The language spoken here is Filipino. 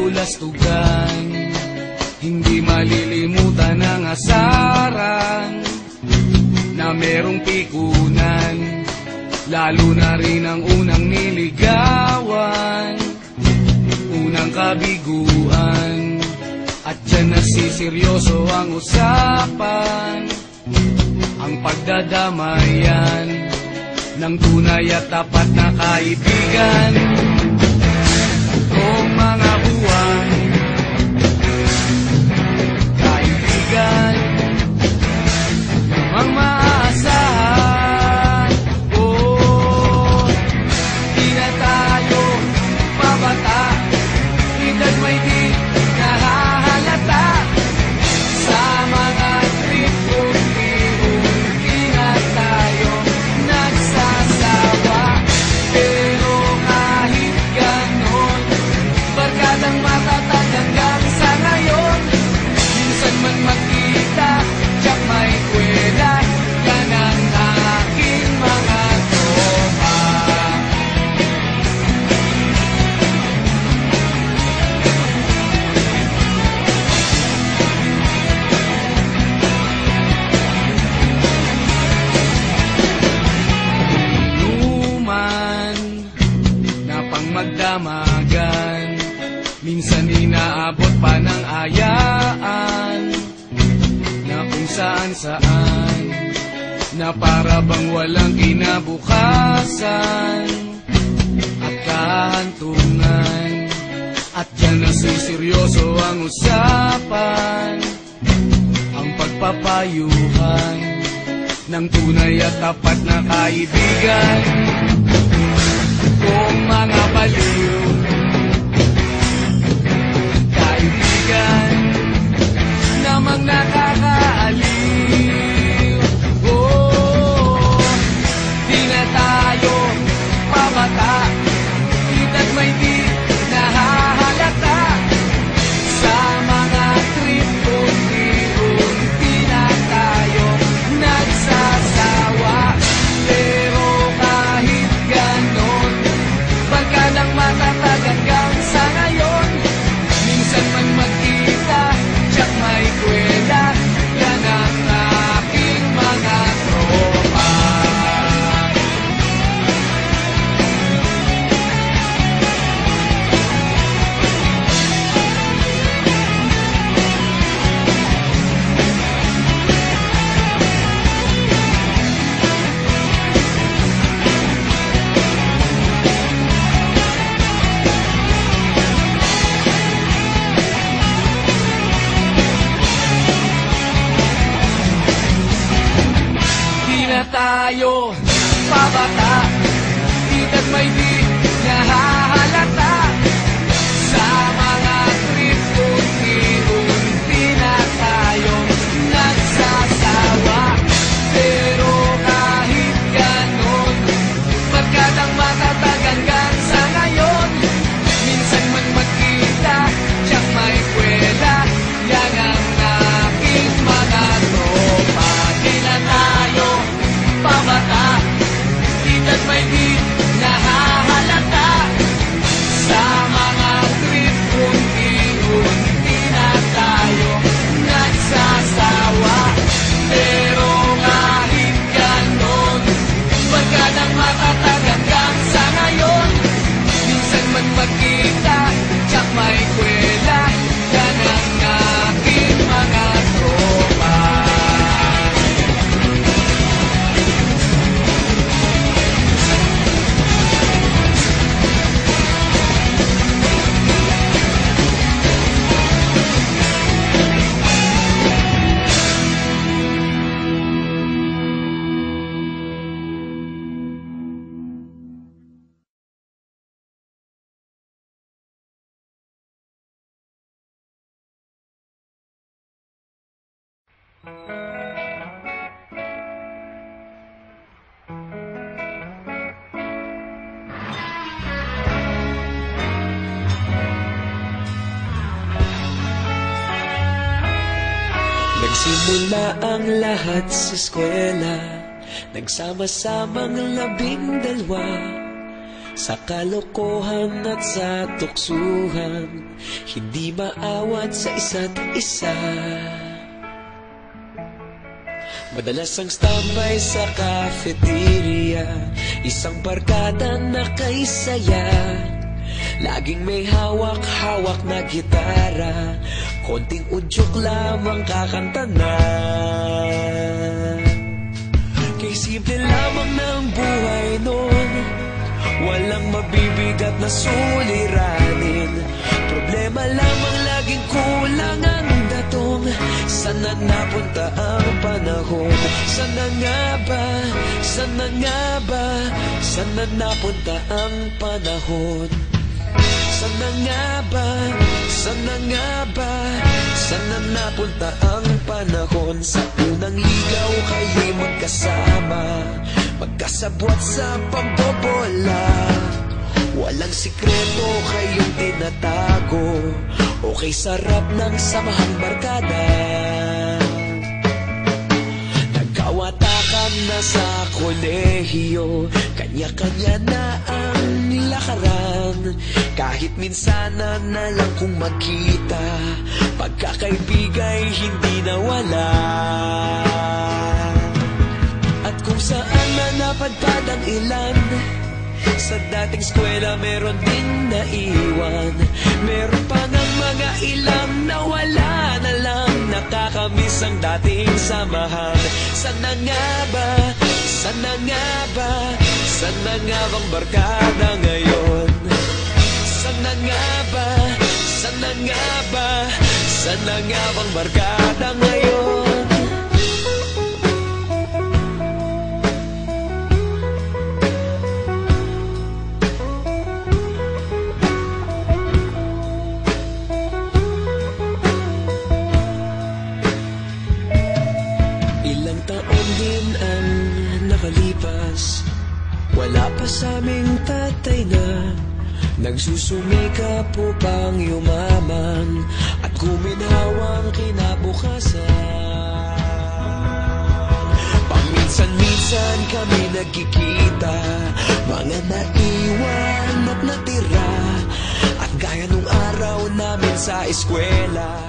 kabulastugan. Hindi malilimutan ang asaran na merong pikunan, lalo na rin ang unang niligawan, unang kabiguan. At dyan nasiseryoso ang usapan, ang pagdadamayan ng tunay at tapat na kaibigan. Tatlong mga buwan, kaibigan, namang maaasahan. Oh, di na tayo pabata, edad may di nahahalata. Sa mga trip unti-unti na tayo nagsasawa. Pero kahit ganon, barkadang matatag hanggang sa ngayon. Minsan man magkita, tiyak may kwela, yan ang aking mga tropa. Inuman na pang magdamagan, minsan inaabot pa ng ayaan, na kung saan-saan, na para bang walang kinabukasan at kahantungan. At dyan nasiseryoso ang usapan, ang pagpapayuhan ng tunay at tapat na kaibigan. Kung mga baliw, kaibigan, namang nakakaaliw. Oh, di na tayo pabata, edad may di nahahalata. Sa mga trip unti-unti na tayo nagsasawa. Pero kahit ganon, barkadang matatag hanggang sa ngayon. Minsan man magkita, tiyak may kwela, yan ang aking mga tropa. Di na tayo pabata, edad may di nahahalata. Sa mga trip unti-unti na tayo nagsasawa. Pero kahit ganon, barkadang matatag hanggang sa ngayon. Minsan man magkita, tiyak may kwela, yan ang aking mga tropa. Di na tayo pabata, edad may di nahahalata. Sa mga trip unti-unti na tayo nagsasawa. Pero kahit ganon, barkadang matatag hanggang sa ngayon. Minsan man magkita, tiyak may kwela, yan ang aking mga tropa. Nagsimula ang lahat sa eskwela, nagsama-samang 12. Sa kalokohan at sa tuksuhan, hindi maawat sa isa't isa. Madalas ang standby sa cafeteria, isang barkada na kay saya. Laging may hawak-hawak na gitara, konting udyok lamang kakanta na. Kay simple lamang ng buhay nun, walang mabibigat na suliranin. Problema lamang laging kulang ang datong. Sana napunta ang panahon? Sana nga ba? Sana nga ba? Sana napunta ang panahon? Sana nga ba? Sana nga ba? Sana napunta ang panahon? Sa unang ligaw kayo'y magkasama, magkasabwat sa pambobola. Walang sikreto kayong tinatago, okay sarap ng samahang barkada. Nagkawatakan na sa kolehiyo, kanya-kanya na ang lakaran. Kahit minsanan na lang kung magkita, pagkakaibigay hindi nawala. At kung saan na napadpad ang ilan, sa dating eskwela meron din naiwan. Meron pa ng mga ilang nawala na lang, nakakamiss ang dating samahan. Sana nga ba? Sana nga ba? Sana nga bang barkada ngayon? Sana nga ba? Sana nga ba? Sana nga bang barkada ngayon? Ilang taon din ang nakalipas, wala pa sa aming tatay na nagsusumikap upang yumaman at guminhawang kinabukasan. Paminsan-minsan kami nagkikita, mga naiwan at natira, at gaya nung araw namin sa eskwela,